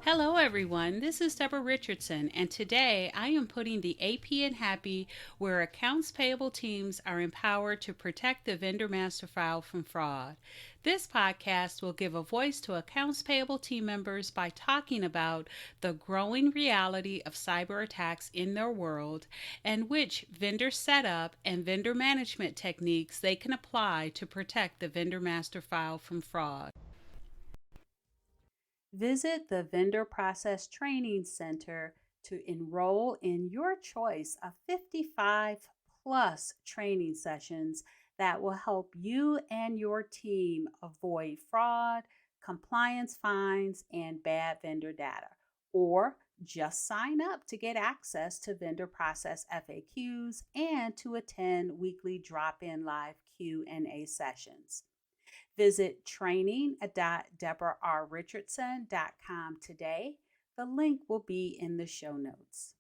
Hello, everyone. This is Debra Richardson, and today I am putting the AP in Happy, where accounts payable teams are empowered to protect the vendor master file from fraud. This podcast will give a voice to accounts payable team members by talking about the growing reality of cyber attacks in their world and which vendor setup and vendor management techniques they can apply to protect the vendor master file from fraud. Visit the Vendor Process Training Center to enroll in your choice of 55 plus training sessions that will help you and your team avoid fraud, compliance fines, and bad vendor data. Or just sign up to get access to vendor process FAQs and to attend weekly drop-in live Q&A sessions. Visit training.debrarrichardson.com today. The link will be in the show notes.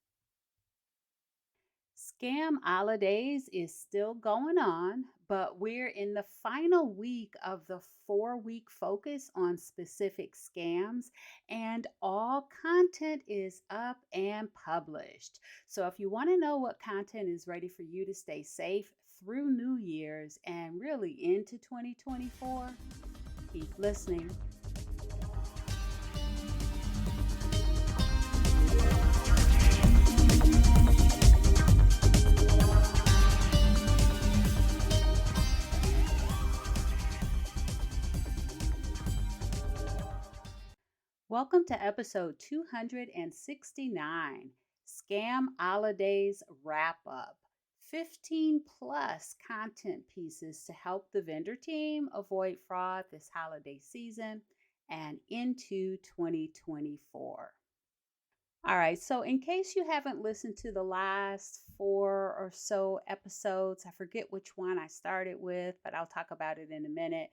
Scam holidays is still going on, but we're in the final week of the 4-week focus on specific scams, and all content is up and published. So if you want to know what content is ready for you to stay safe through New Year's and really into 2024, keep listening. Welcome to episode 269, Scam Holidays Wrap Up. 15 plus content pieces to help the vendor team avoid fraud this holiday season and into 2024. All right, so in case you haven't listened to the last 4 or so episodes, I forget which one I started with, but I'll talk about it in a minute.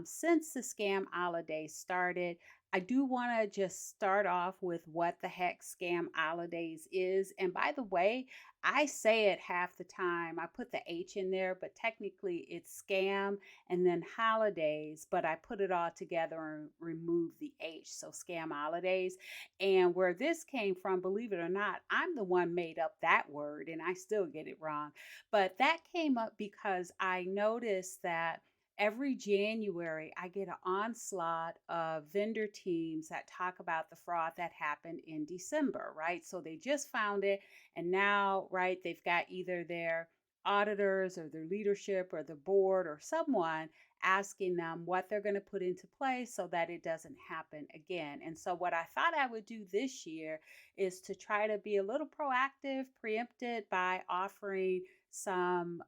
Since the scam holiday started, I do want to just start off with what the heck scam holidays is. And by the way, I say it half the time. I put the H in there, but technically it's scam and then holidays, but I put it all together and remove the H. So scam holidays. And where this came from, believe it or not, I'm the one made up that word and I still get it wrong. But that came up because I noticed that every January I get an onslaught of vendor teams that talk about the fraud that happened in December, right? So they just found it and now, right, they've got either their auditors or their leadership or the board or someone asking them what they're going to put into place so that it doesn't happen again. And so, what I thought I would do this year is to try to be a little proactive, preempted by offering some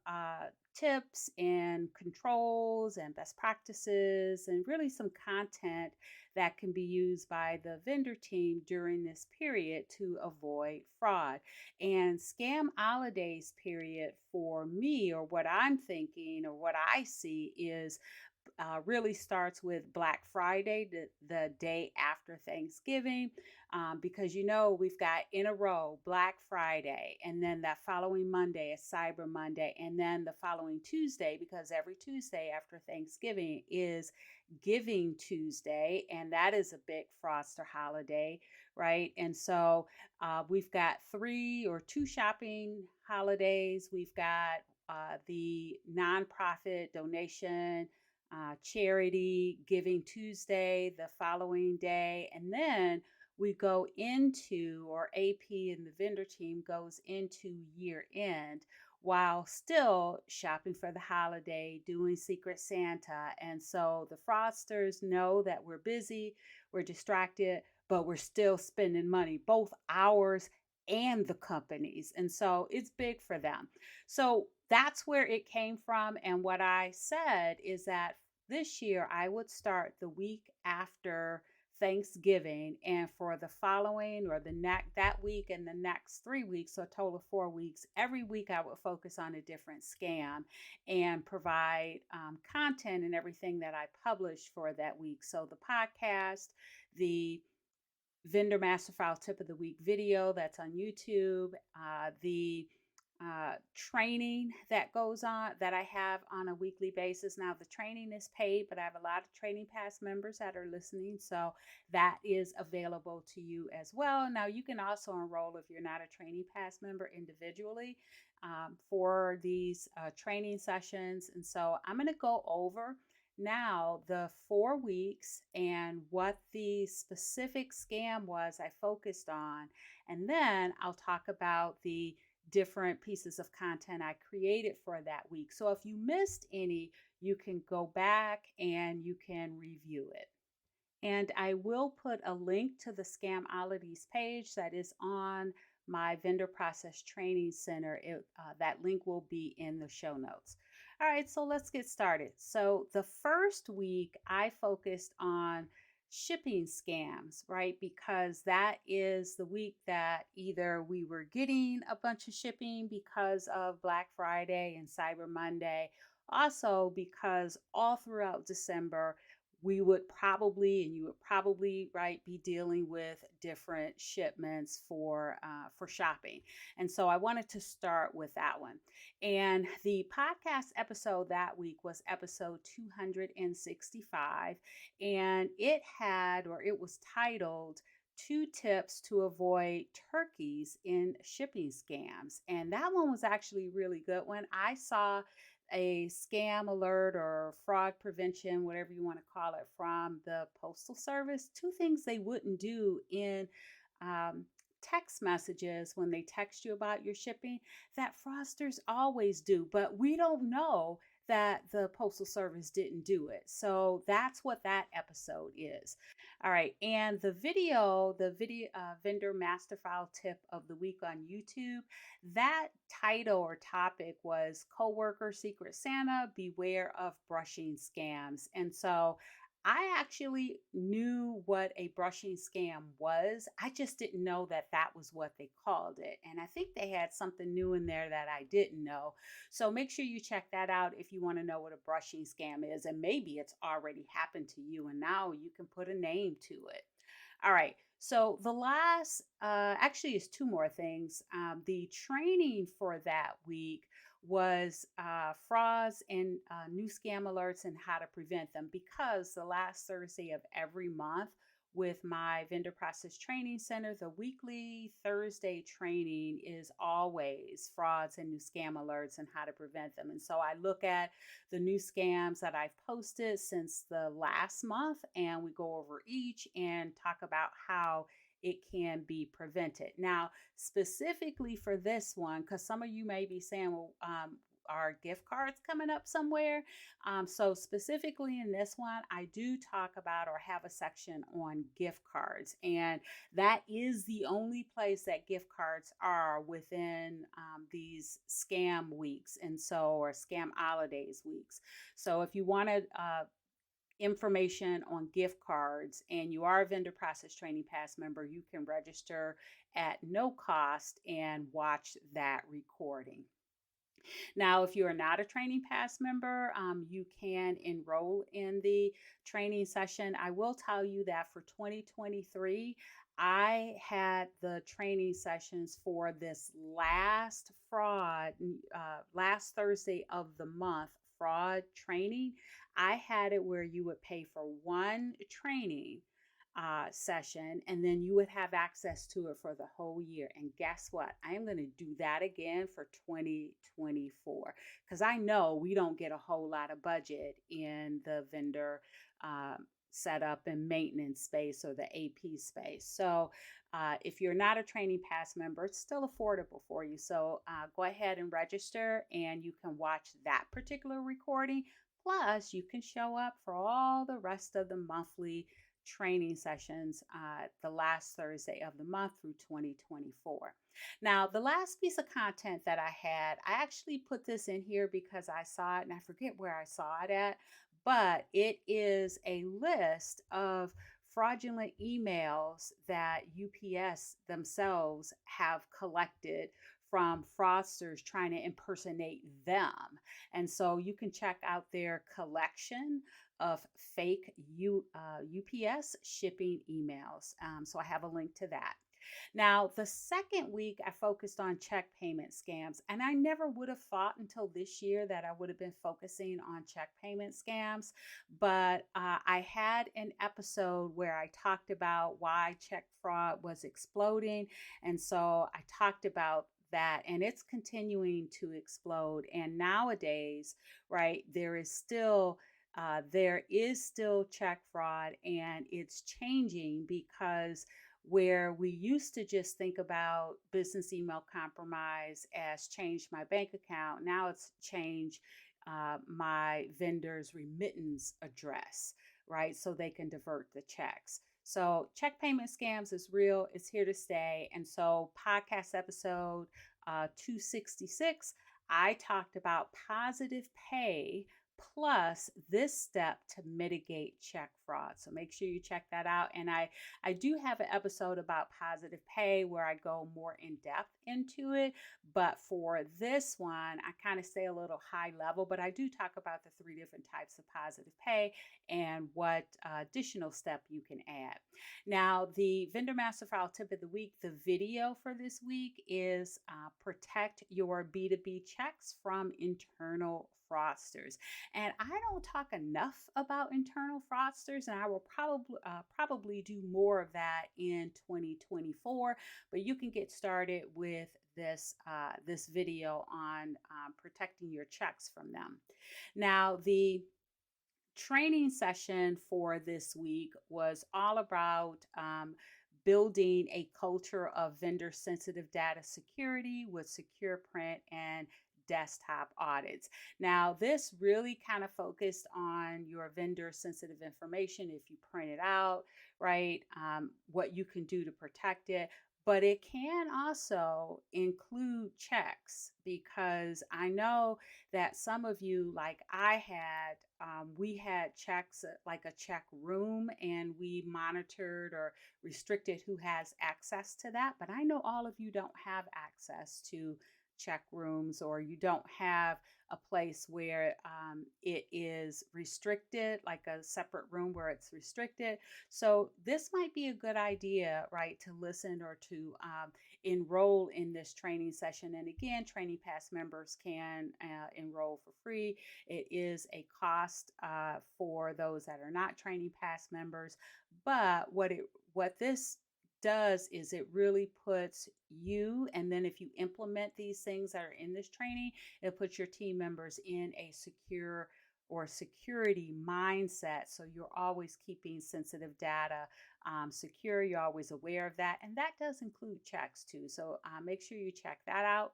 tips and controls and best practices and really some content that can be used by the vendor team during this period to avoid fraud. And scam holidays period for me, or what I'm thinking or what I see, is really starts with Black Friday, the day after Thanksgiving, because we've got in a row Black Friday, and then that following Monday is Cyber Monday, and then the following Tuesday, because every Tuesday after Thanksgiving is Giving Tuesday, and that is a big fraudster holiday, right? And so we've got 3 or 2 shopping holidays. We've got the nonprofit donation charity Giving Tuesday the following day. And then we go into, or AP and the vendor team goes into year end while still shopping for the holiday, doing Secret Santa. And so the fraudsters know that we're busy, we're distracted, but we're still spending money, both ours and the companies. And so it's big for them. So that's where it came from. And what I said is that this year I would start the week after Thanksgiving, and for the following or the next that week and the next 3 weeks, so a total of 4 weeks, every week I would focus on a different scam and provide content and everything that I publish for that week. So the podcast, the Vendor Master File Tip of the Week video that's on YouTube, the training that goes on that I have on a weekly basis. Now, the training is paid, but I have a lot of Training Pass members that are listening. So that is available to you as well. Now, you can also enroll if you're not a Training Pass member individually for these training sessions. And so I'm going to go over now the 4 weeks and what the specific scam was I focused on. And then I'll talk about the different pieces of content I created for that week. So if you missed any, you can go back and you can review it. And I will put a link to the Scamologies page that is on my Vendor Process Training Center. That link will be in the show notes. All right, so let's get started. So the first week I focused on shipping scams, right? Because that is the week that either we were getting a bunch of shipping because of Black Friday and Cyber Monday, also because all throughout December, we would probably, and you would probably, right, be dealing with different shipments for shopping. And so I wanted to start with that one. And the podcast episode that week was episode 265, and it was titled 2 Tips to Avoid Turkeys in Shipping Scams. And that one was actually really good. When I saw a scam alert or fraud prevention, whatever you want to call it, from the Postal Service, 2 things they wouldn't do in text messages when they text you about your shipping that fraudsters always do, but we don't know that the Postal Service didn't do it. So that's what that episode is. All right, and the video vendor master file tip of the week on YouTube, that title or topic was Coworker Secret Santa, Beware of Brushing Scams. And so I actually knew what a brushing scam was. I just didn't know that that was what they called it. And I think they had something new in there that I didn't know. So make sure you check that out if you want to know what a brushing scam is. And maybe it's already happened to you and now you can put a name to it. All right. So the last, actually, is 2 more things. The training for that week was frauds and new scam alerts and how to prevent them, because the last Thursday of every month with my Vendor Process Training Center, the weekly Thursday training is always frauds and new scam alerts and how to prevent them. And so I look at the new scams that I've posted since the last month, and we go over each and talk about how it can be prevented. Now, specifically for this one, because some of you may be saying, well, are gift cards coming up somewhere? So specifically in this one, I do talk about or have a section on gift cards. And that is the only place that gift cards are within these scam weeks. And so, or scam holidays weeks. So if you wanted information on gift cards and you are a Vendor Process Training Pass member, you can register at no cost and watch that recording. Now, if you are not a Training Pass member, you can enroll in the training session. I will tell you that for 2023, I had the training sessions for this last last Thursday of the month fraud training. I had it where you would pay for one training session, and then you would have access to it for the whole year. And guess what? I am going to do that again for 2024, because I know we don't get a whole lot of budget in the vendor setup and maintenance space or the AP space. So if you're not a Training Pass member, it's still affordable for you. So go ahead and register and you can watch that particular recording. Plus, you can show up for all the rest of the monthly training sessions the last Thursday of the month through 2024. Now, the last piece of content that I had, I actually put this in here because I saw it and I forget where I saw it at, but it is a list of fraudulent emails that UPS themselves have collected from fraudsters trying to impersonate them. And so you can check out their collection of fake UPS shipping emails. So I have a link to that. Now, the second week, I focused on check payment scams, and I never would have thought until this year that I would have been focusing on check payment scams. But I had an episode where I talked about why check fraud was exploding. And so I talked about that, and it's continuing to explode. And nowadays, right, there is still check fraud, and it's changing because where we used to just think about business email compromise as change my bank account, now it's change my vendor's remittance address, right? So they can divert the checks. So check payment scams is real, it's here to stay. And so, podcast episode 266, I talked about positive pay plus this step to mitigate check fraud. So make sure you check that out. And I do have an episode about positive pay where I go more in depth into it. But for this one, I kind of stay a little high level, but I do talk about the three different types of positive pay and what additional step you can add. Now, the Vendor Master File tip of the week, the video for this week is protect your B2B checks from internal fraudsters. And I don't talk enough about internal fraudsters, and I will probably do more of that in 2024. But you can get started with this video on protecting your checks from them. Now, the training session for this week was all about building a culture of vendor sensitive data security with secure print and desktop audits. Now, this really kind of focused on your vendor sensitive information if you print it out, right? What you can do to protect it. But it can also include checks, because I know that some of you, like I had, we had checks like a check room, and we monitored or restricted who has access to that. But I know all of you don't have access to check rooms, or you don't have a place where it is restricted, like a separate room where it's restricted. So this might be a good idea, right, to listen or to enroll in this training session. And again, Training Pass members can enroll for free. It is a cost for those that are not Training Pass members. But what this does is it really puts you, and then if you implement these things that are in this training, it puts your team members in a secure or security mindset. So you're always keeping sensitive data secure. You're always aware of that. And that does include checks too. So make sure you check that out.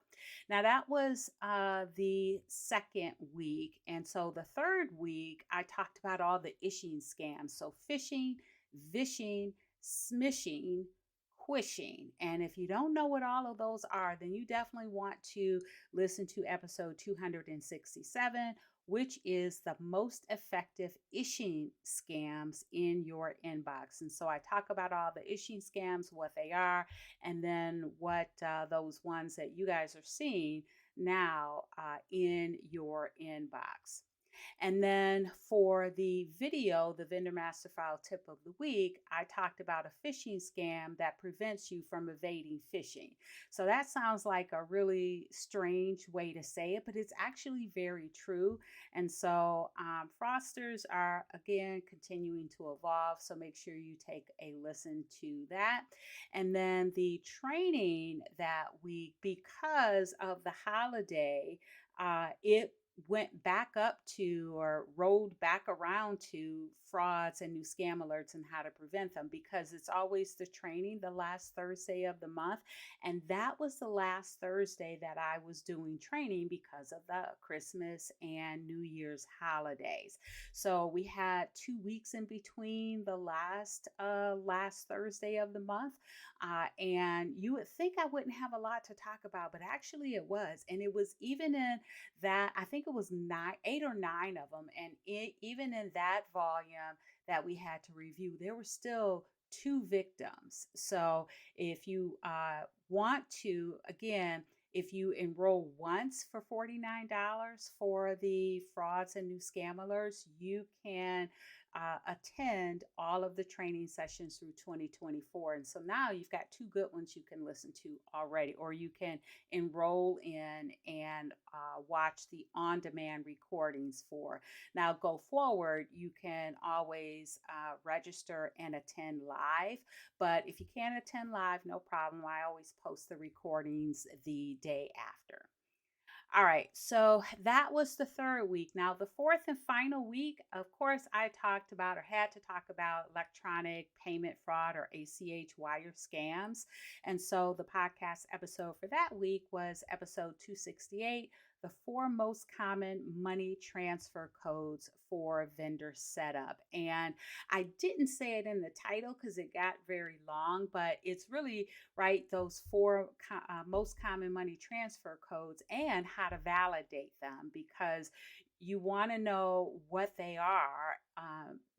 Now, that was the second week. And so the third week, I talked about all the ishing scams. So phishing, vishing, smishing, quishing. And if you don't know what all of those are, then you definitely want to listen to episode 267, which is the most effective ishing scams in your inbox. And so I talk about all the ishing scams, what they are, and then what those ones that you guys are seeing now in your inbox. And then for the video, the Vendor Master File tip of the week, I talked about a phishing scam that prevents you from evading phishing. So that sounds like a really strange way to say it, but it's actually very true. And so fraudsters are, again, continuing to evolve. So make sure you take a listen to that. And then the training that week, because of the holiday, it went back up to, or rolled back around to, frauds and new scam alerts and how to prevent them, because it's always the training the last Thursday of the month. And that was the last Thursday that I was doing training because of the Christmas and New Year's holidays. So we had 2 weeks in between the last Thursday of the month. And you would think I wouldn't have a lot to talk about, but actually it was. And it was even in that, I think it was 8 or 9 of them. And even in that volume that we had to review, there were still 2 victims. So if you want to, again, if you enroll once for $49 for the frauds and new scam alerts, you can attend all of the training sessions through 2024. And so now you've got two good ones you can listen to already, or you can enroll in and watch the on demand recordings for. Now, go forward, you can always register and attend live. But if you can't attend live, no problem. I always post the recordings the day after. All right, so that was the third week. Now, the fourth and final week, of course, I talked about or had to talk about electronic payment fraud or ACH wire scams. And so the podcast episode for that week was episode 268, the four most common money transfer codes for vendor setup. And I didn't say it in the title because it got very long, but it's really right, those four most common money transfer codes and how to validate them, because you want to know what they are,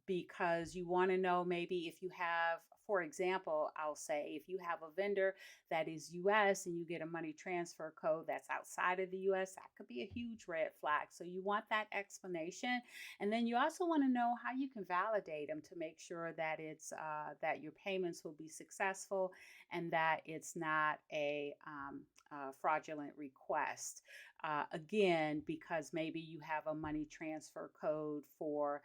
because you want to know maybe if you have, for example, I'll say if you have a vendor that is US and you get a money transfer code that's outside of the US, that could be a huge red flag. So you want that explanation. And then you also want to know how you can validate them to make sure that it's that your payments will be successful and that it's not a fraudulent request. Again, because maybe you have a money transfer code for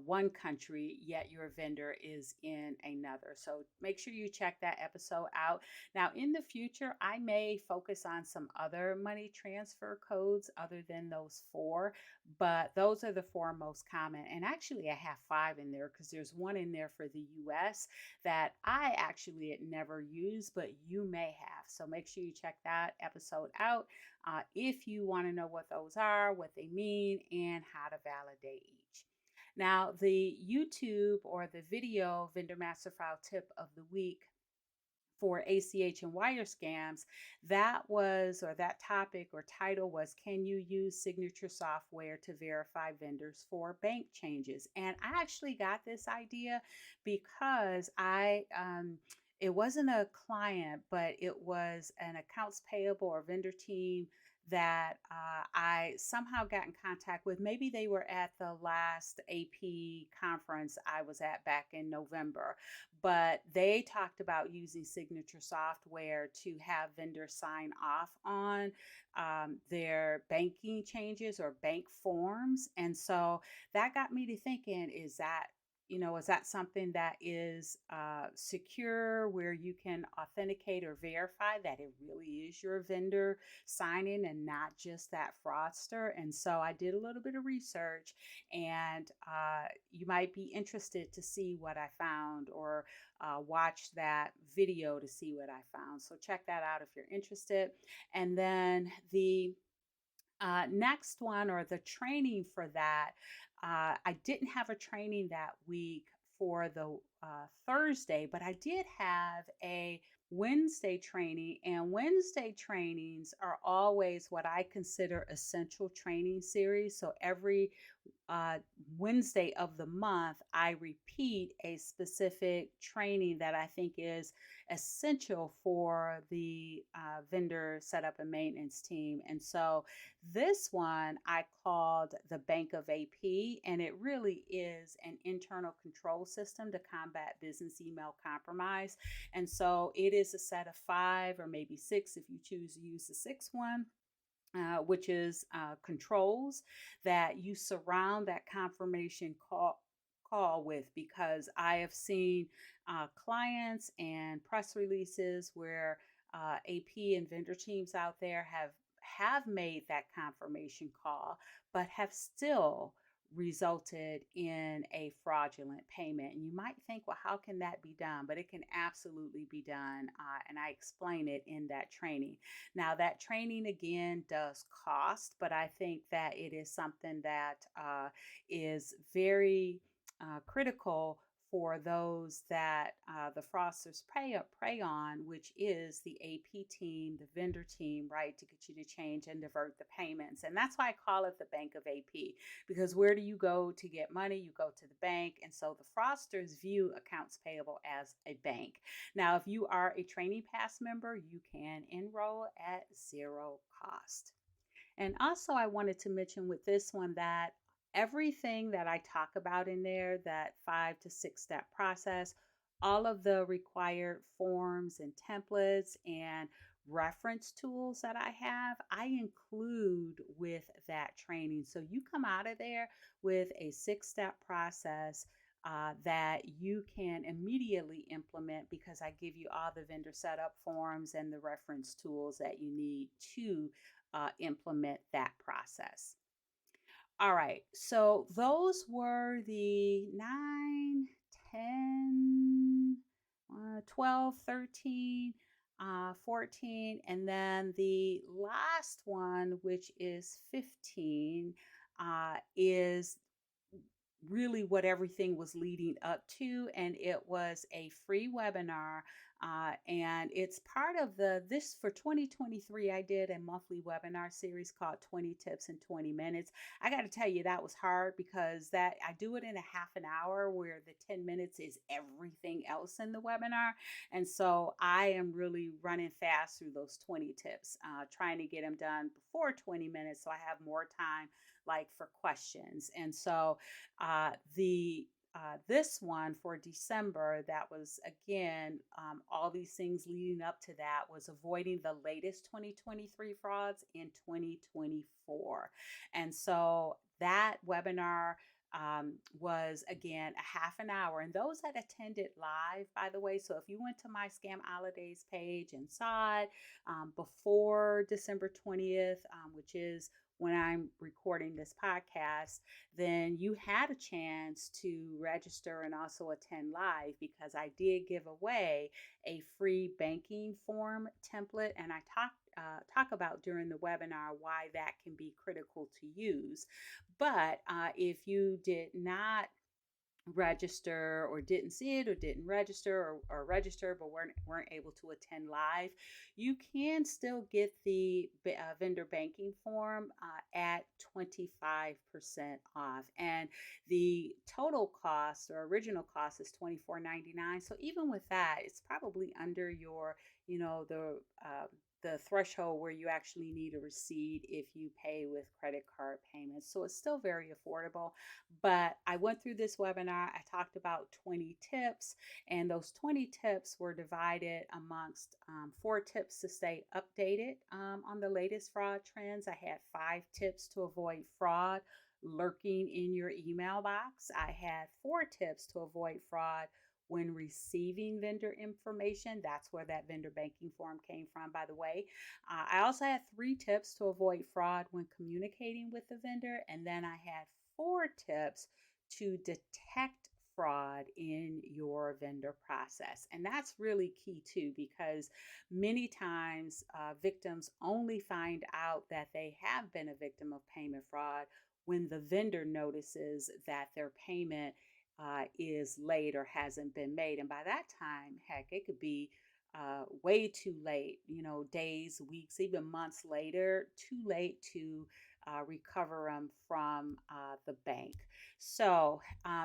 one country, yet your vendor is in another. So make sure you check that episode out. Now, in the future, I may focus on some other money transfer codes other than those four, but those are the four most common. And actually, I have five in there because there's one in there for the US that I actually had never used, but you may have. So make sure you check that episode out if you want to know what those are, what they mean, and how to validate each. Now, the YouTube or the video vendor master file tip of the week for ACH and wire scams, that was, or that topic or title was, can you use signature software to verify vendors for bank changes? And I actually got this idea because it wasn't a client, but it was an accounts payable or vendor team that I somehow got in contact with. Maybe they were at the last AP conference I was at back in November, but they talked about using signature software to have vendors sign off on their banking changes or bank forms. And so that got me to thinking, is that something that is secure, where you can authenticate or verify that it really is your vendor signing and not just that fraudster? And so I did a little bit of research, and you might be interested to see what I found, or watch that video to see what I found. So check that out if you're interested. And then the next one, or the training for that, I didn't have a training that week for the Thursday, but I did have a Wednesday training. And Wednesday trainings are always what I consider essential training series. So every uh, Wednesday of the month, I repeat a specific training that I think is essential for the vendor setup and maintenance team. And so this one I called the Bank of AP, and it really is an internal control system to combat business email compromise. And so it is a set of five or maybe six if you choose to use the sixth one. Which is controls that you surround that confirmation call with, because I have seen clients and press releases where AP and vendor teams out there have made that confirmation call, but have still resulted in a fraudulent payment. And you might think, well, how can that be done? But it can absolutely be done. And I explain it in that training. Now, that training again does cost, but I think that it is something that is very critical for those that the fraudsters prey on, which is the AP team, the vendor team, right, to get you to change and divert the payments. And that's why I call it the Bank of AP, because where do you go to get money? You go to the bank. And so the fraudsters view accounts payable as a bank. Now, if you are a Training Pass member, you can enroll at zero cost. And also, I wanted to mention with this one that Everything that I talk about in there, that 5 to 6 step process, all of the required forms and templates and reference tools that I have, I include with that training. So you come out of there with a 6 step process that you can immediately implement because I give you all the vendor setup forms and the reference tools that you need to implement that process. All right, so those were the 9, 10, 12, 13, 14, and then the last one, which is 15, is really what everything was leading up to. And it was a free webinar. And it's part of this for 2023. I did a monthly webinar series called 20 Tips in 20 Minutes. I got to tell you, that was hard because that I do it in a half an hour where the 10 minutes is everything else in the webinar. And so I am really running fast through those 20 tips, trying to get them done before 20 minutes so I have more time like for questions. And so the this one for December, that was again, all these things leading up to that was avoiding the latest 2023 frauds in 2024. And so that webinar was again a half an hour. And those that attended live, by the way, so if you went to my Scam Holidays page and saw it before December 20th, which is when I'm recording this podcast, then you had a chance to register and also attend live because I did give away a free banking form template, and I talk about during the webinar why that can be critical to use. But if you did not register or didn't see it or didn't register or register but weren't able to attend live, you can still get the vendor banking form at 25% off, and the total cost or original cost is $24.99. So even with that, it's probably under your, the threshold where you actually need a receipt if you pay with credit card payments. So it's still very affordable. But I went through this webinar. I talked about 20 tips, and those 20 tips were divided amongst 4 tips to stay updated on the latest fraud trends. I had 5 tips to avoid fraud lurking in your email box. I had 4 tips to avoid fraud when receiving vendor information. That's where that vendor banking form came from, by the way. I also had 3 tips to avoid fraud when communicating with the vendor. And then I had 4 tips to detect fraud in your vendor process. And that's really key too, because many times victims only find out that they have been a victim of payment fraud when the vendor notices that their payment is late or hasn't been made. And by that time, heck, it could be way too late, days, weeks, even months later, too late to recover them from the bank. So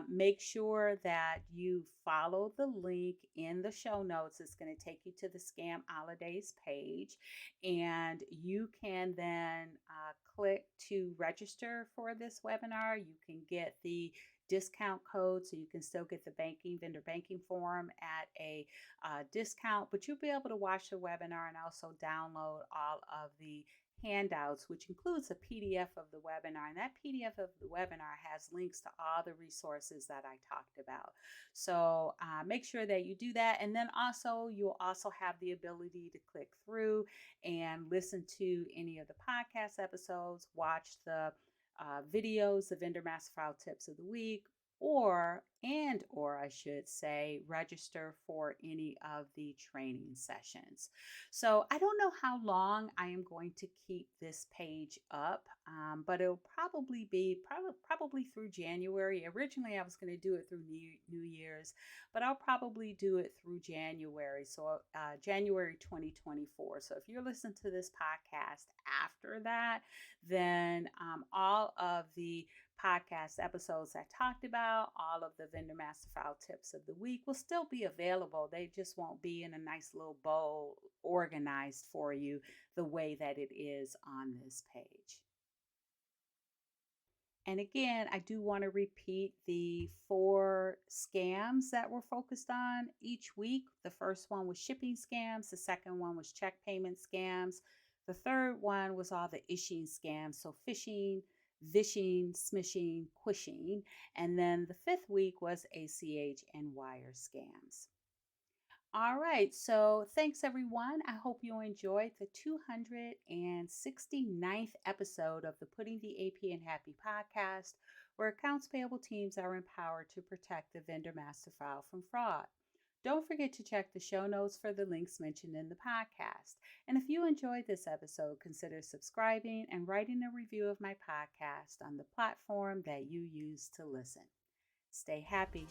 make sure that you follow the link in the show notes. It's going to take you to the Scam Holidays page, and you can then click to register for this webinar. You can get the discount code, so you can still get the vendor banking form at a discount, but you'll be able to watch the webinar and also download all of the handouts, which includes a PDF of the webinar. And that PDF of the webinar has links to all the resources that I talked about. So make sure that you do that. And then also, you'll also have the ability to click through and listen to any of the podcast episodes, watch the videos, the vendor master file tips of the week, or I should say, register for any of the training sessions. So I don't know how long I am going to keep this page up, but it'll probably be probably through January. Originally, I was going to do it through New Year's, but I'll probably do it through January. So January 2024. So if you're listening to this podcast after that, then all of the podcast episodes I talked about, all of the vendor master file tips of the week will still be available. They just won't be in a nice little bowl organized for you the way that it is on this page. And again, I do want to repeat the four scams that we're focused on each week. The first one was shipping scams, the second one was check payment scams, the third one was all the ishing scams, so phishing, vishing, smishing, quishing, and then the fifth week was ACH and wire scams. All right. So thanks, everyone. I hope you enjoyed the 269th episode of the Putting the AP in Happy podcast, where accounts payable teams are empowered to protect the vendor master file from fraud. Don't forget to check the show notes for the links mentioned in the podcast. And if you enjoyed this episode, consider subscribing and writing a review of my podcast on the platform that you use to listen. Stay happy.